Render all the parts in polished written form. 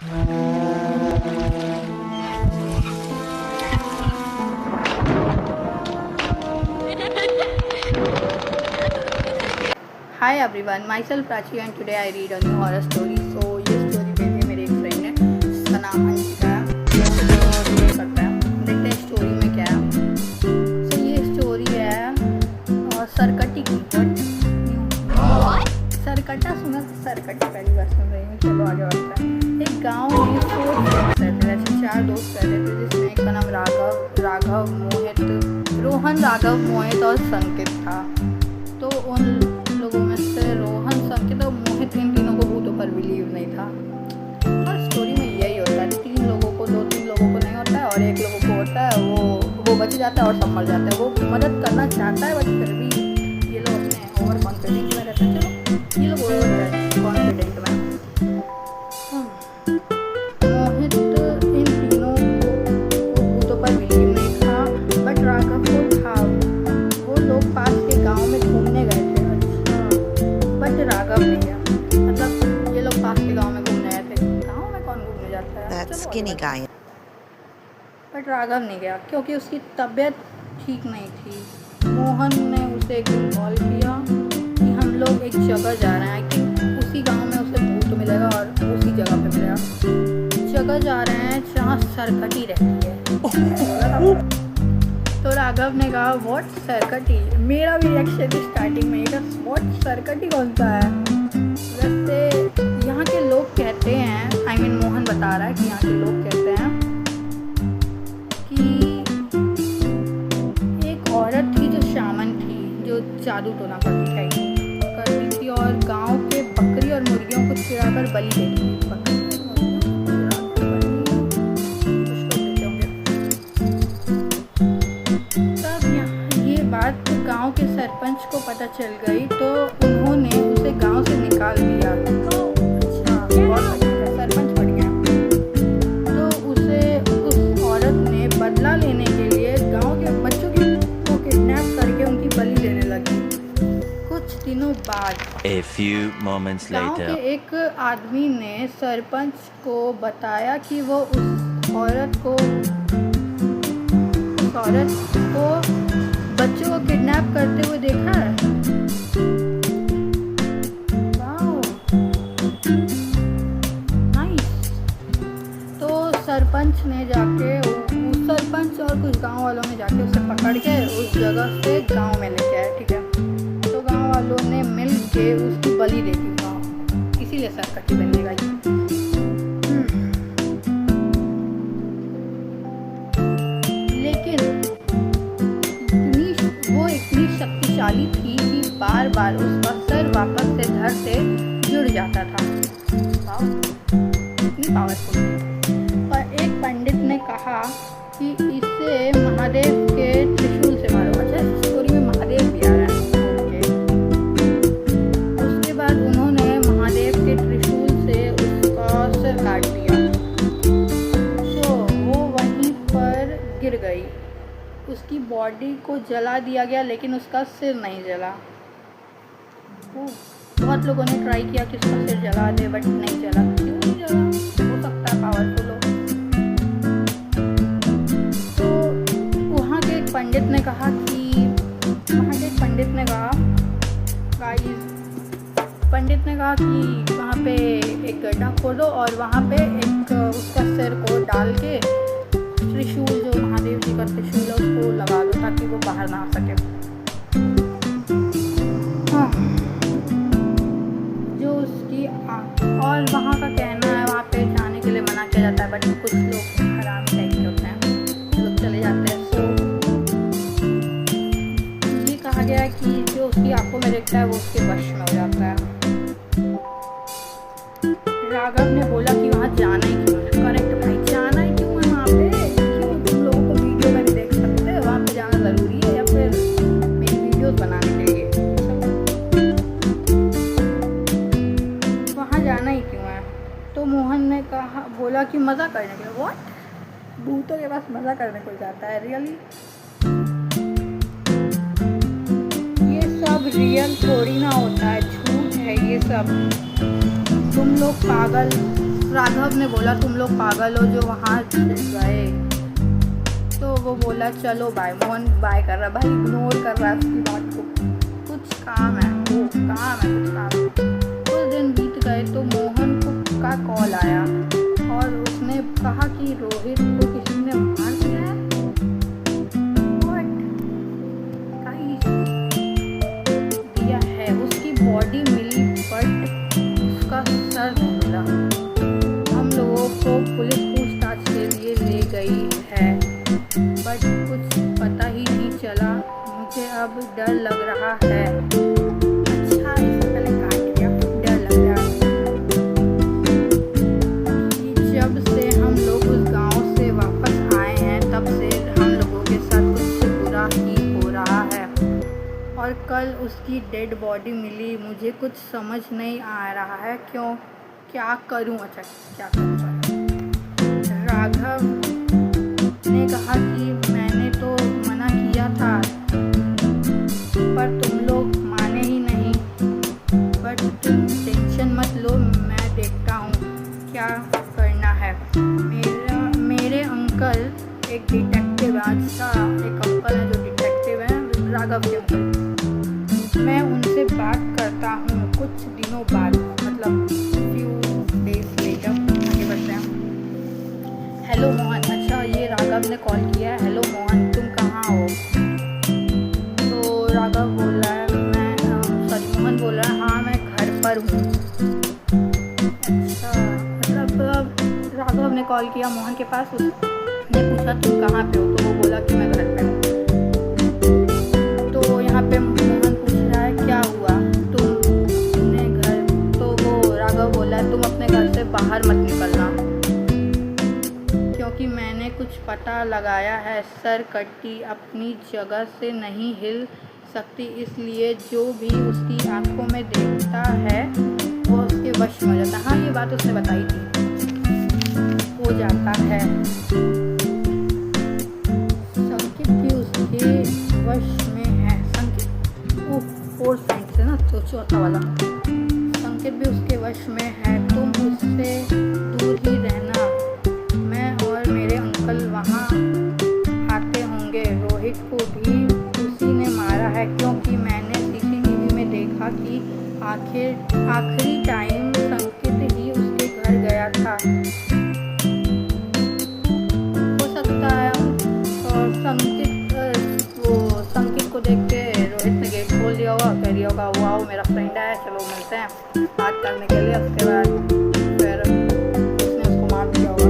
Hi everyone, myself Prachi and today I read a new horror story. So ये story भेजी है मेरे एक फ्रेंड ने जिसका नाम अंशिका है, जो रीड करता है। देखते हैं स्टोरी में क्या है। सो ये स्टोरी है सरकटी की। सरकटा सुना? सरकटी पहली बार सुन रही हूँ। चलो आगे बढ़ते हैं। एक गाँव में 4 दोस्त रहते थे, ऐसे 4 दोस्त रहते थे जिसमें एक का नाम राघव, मोहित, रोहन, राघव, मोहित और संकित था। तो उन लोगों में से रोहन, संकित और मोहित, इन तीनों को भूतों पर बिलीव नहीं था। हर स्टोरी में यही होता है, 3 लोगों को 2-3 लोगों को नहीं होता है और एक लोगों को होता है, वो बच जाता है और सब मर जाता है। वो मदद करना चाहता है बट फिर भी ये लोग अपने ओवर कॉन्फिडेंट में रहते हैं। चलो ये लोग ओवर कॉन्फिडेंट में। मोहित इन तीनों को भूतों पर बिलीव नहीं था बट राघव को था। वो लोग पास के गाँव में घूमने गए थे। बट राघव नहीं गया, मतलब ये लोग पास के गांव में घूमने आए थे। गांव में कौन घूमने जाता है? That skinny guy. But Raghav नहीं गया क्योंकि उसकी तबीयत ठीक नहीं थी। मोहन ने उसे एक दिन कॉल किया कि हम लोग एक जगह जा रहे हैं, कि उसी गांव में उसे भूत मिलेगा और उसी जगह पे मिलेगा। जगह जा रहे हैं जहाँ सरकटी रहती है। तो राघव ने कहा व्हाट सरकटी? मेरा भी रिएक्शन स्टार्टिंग में था, व्हाट सरकटी कौन सा है? वैसे यहाँ के लोग कहते हैं, मोहन बता रहा है कि यहाँ के लोग कहते हैं कि एक औरत थी जो शामन थी, जो जादू टोना करती थी और गांव के बकरी और मुर्गियों को चिढ़ाकर बलि देती थी। गांव के सरपंच को पता चल गई तो उन्होंने उसे गांव से निकाल दिया। अच्छा, बहुत सरपंच बढ़ गया। तो उस औरत ने बदला लेने के लिए गांव के बच्चों को किडनैप करके उनकी बलि देने लगी। कुछ दिनों बाद गांव के एक आदमी ने सरपंच को बताया कि वो उस औरत को बच्चों को किडनैप करते हुए देखा है। Wow, nice. तो सरपंच और कुछ गांव वालों ने जाके उसे पकड़ के उस जगह से गांव में लेके आए। ठीक है, तो गांव वालों ने मिल के उसकी बलि दे दी गाँव, इसीलिए सरकटी बन गई। लेकिन वो इतनी शक्तिशाली थी कि बार बार उसका सर वापस से धड़ से जुड़ जाता था। इतनी पावरफुल थी। और एक पंडित ने कहा कि इसे महादेव के त्रिशूल से मारो। अच्छा, स्टोरी में महादेव भी आ रहा है। उसके बाद उन्होंने महादेव के त्रिशूल से उसका सर काट दिया। तो वो वहीं पर गिर गई। उसकी बॉडी को जला दिया गया लेकिन उसका सिर नहीं जला। बहुत लोगों ने ट्राई किया कि उसका सिर जला दे बट नहीं जला। क्यों नहीं जला? हो सकता है पावरफुल हो। तो वहाँ के एक पंडित ने कहा कि वहाँ पे एक गड्ढा खोदो और वहाँ पे एक उसका सिर को डाल के त्रिशूल, जो महादेव जी का त्रिशूल है, उसको लगा दो ताकि वो बाहर ना आ सके। हाँ, जो उसकी और वहाँ का कहना है वहाँ पे जाने के लिए मना किया जाता है बट कुछ लोग हराम टाइप के होते हैं, लोग चले जाते हैं। सो ये कहा गया है कि जो उसकी आंखों में देखता है वो उसके वश में हो जाता है। राघव ने बोला कि वहाँ जाना ही क्यों है? करेक्ट भाई, जाना ही क्यों है वहाँ पे? क्यों? तुम लोगों को वीडियो में भी देख सकते हो, वहाँ पे जाना ज़रूरी है या फिर मेरी वीडियोस बनाने के लिए? वहाँ जाना ही क्यों है? तो मोहन ने बोला कि मज़ा करने के लिए। व्हाट? भूतों के पास मज़ा करने को जाता है? रियली? ये सब रियल थोड़ी ना होता है, झूठ है ये सब। तुम लोग पागल राघव ने बोला तुम लोग पागल हो जो वहाँ गए। तो वो बोला चलो बाय। मोहन बाय कर रहा, भाई इग्नोर कर रहा है उसकी बात को। कुछ काम है, वो काम है, कुछ काम है। कुछ दिन बीत गए तो मोहन का कॉल आया और उसने कहा कि रोहित को किसी ने मार दिया है। दिया है, उसकी बॉडी मिली बट उसका सर नहीं मिला। हम लोगों को पुलिस पूछताछ के लिए ले गई है बट कुछ पता ही नहीं चला। मुझे अब डर लग रहा है। अच्छा, इससे पहले काट दिया, डर लग रहा है कि जब से हम लोग उस गांव से वापस आए हैं तब से हम लोगों के साथ कुछ बुरा ही हो रहा है। और कल उसकी डेड बॉडी मिली। मुझे कुछ समझ नहीं आ रहा है क्या करूं। अच्छा, क्या करूं। राघव ने कहा कि मैंने तो मना किया था पर तुम लोग माने ही नहीं। बट तुम टेंशन मत लो, मैं देखता हूँ क्या करना है। मेरे अंकल एक डिटेक्टिव है। अच्छा, एक अंकल है जो डिटेक्टिव हैं, राघव के अंकल। मैं उनसे बात करता हूँ कुछ दिनों बाद, मतलब फ्यू डेज लेटर। आगे बढ़ते हैं। हेलो मोहन। अच्छा, ये राघव ने कॉल किया है। हेलो मोहन, तुम कहाँ हो? तो राघव बोल रहा है मोहन बोल रहा है हाँ मैं घर पर हूँ। अच्छा, मतलब राघव ने कॉल किया मोहन के पास। उसने पूछा तुम कहाँ पे हो? तो वो बोला कि मैं घर पे हूँ। तो यहाँ पे मोहन पूछ रहा है क्या हुआ तुमने घर? तो वो राघव बोला तुम अपने घर से बाहर मत निकलना क्योंकि मैंने कुछ पता लगाया है। सर कट्टी अपनी जगह से नहीं हिल सकती, इसलिए जो भी उसकी आंखों में देखता है वो उसके वश में हो जाता है। हाँ, ये बात उसने बताई थी, हो जाता है। संकेत भी उसके वश में है। संकेत वो फोर्थ साइंस है ना, तो चौथा वाला। संकेत भी उसके वश में है, तुम उससे दूर ही रहना। मैं और मेरे अंकल वहाँ आते होंगे। रोहित को भी उसी ने मारा है क्योंकि मैंने सीसीटीवी में देखा कि आखिरी टाइम संकेत ही उसके घर गया था। हो सकता है और संकेत को देख के रोहित ने गेट खोल दिया होगा, कह दिया होगा वाओ मेरा फ्रेंड है, चलो मिलते हैं बात करने के लिए। उसके बाद फिर उसने उसको मार दिया होगा।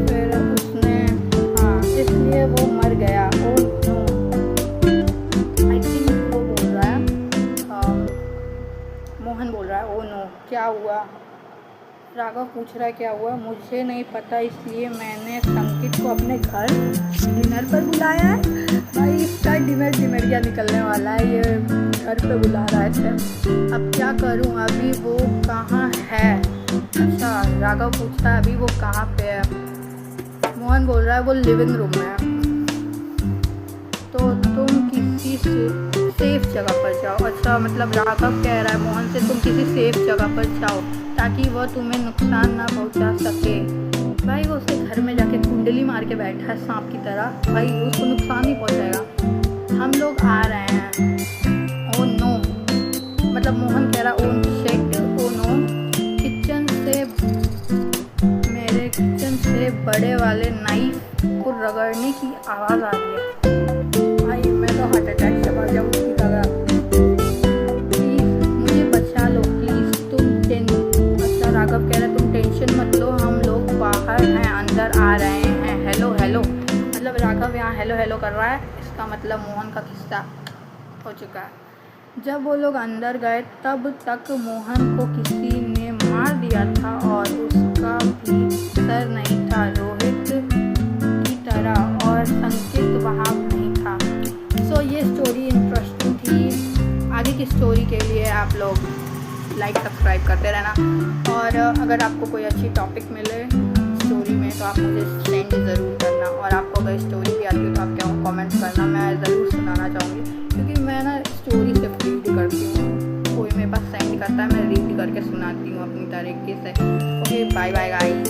फिर उसने हाँ, इसलिए वो मर गया। ओ नो, आई थिंक वो बोल रहा है मोहन बोल रहा है ओ नो क्या हुआ? राघव पूछ रहा है क्या हुआ? मुझे नहीं पता, इसलिए मैंने संकेत को अपने घर डिनर पर बुलाया है। भाई इसका डिनरिया निकलने वाला है, ये घर पे बुला रहा है इसे। अब क्या करूं, अभी वो कहाँ है? अच्छा, राघव पूछता है अभी वो कहाँ पे है? मोहन बोल रहा है वो लिविंग रूम में है। तो तुम किसी सेफ जगह पर जाओ। अच्छा, मतलब राघव कह रहा है मोहन से तुम किसी सेफ जगह पर जाओ ताकि वह तुम्हें नुकसान ना पहुंचा सके। भाई वो उसके घर में जाके कुंडली मार के बैठा है सांप की तरह, भाई उसको नुकसान नहीं पहुंचाएगा। हम लोग आ रहे हैं। ओ नो, मतलब मोहन कह रहा ओ शिट, ओ नो। मेरे किचन से बड़े वाले नाइफ को रगड़ने की आवाज़ आ रही है। भाई मैं तो हार्ट अटैक से मर जाऊँ उसकी तरह। प्लीज़ मुझे बचा लो प्लीज़। राघव कह रहा है तुम टेंशन मत लो, हम लोग बाहर हैं, अंदर आ रहे हैं। हेलो हेलो, मतलब राघव यहाँ हेलो हेलो कर रहा है, इसका मतलब मोहन का किस्सा हो चुका है। जब वो लोग अंदर गए तब तक मोहन को किसी ने मार दिया था और उसका भी सर नहीं था रोहित की तरह, और संकेत वहाँ नहीं था। सो ये स्टोरी इंटरेस्टिंग थी। आगे की स्टोरी के लिए आप लोग लाइक सब्सक्राइब करते रहना, और अगर आपको कोई अच्छी टॉपिक मिले स्टोरी में तो आप मुझे सेंड ज़रूर करना। और आपको अगर स्टोरी भी आती है तो आप क्या कमेंट करना, मैं ज़रूर सुनाना चाहूँगी क्योंकि मैं ना स्टोरी सिर्फ रीड करती हूँ, कोई मेरे पास सेंड करता है, मैं रीड करके सुनाती हूँ अपनी तरीके से। Okay bye bye guys.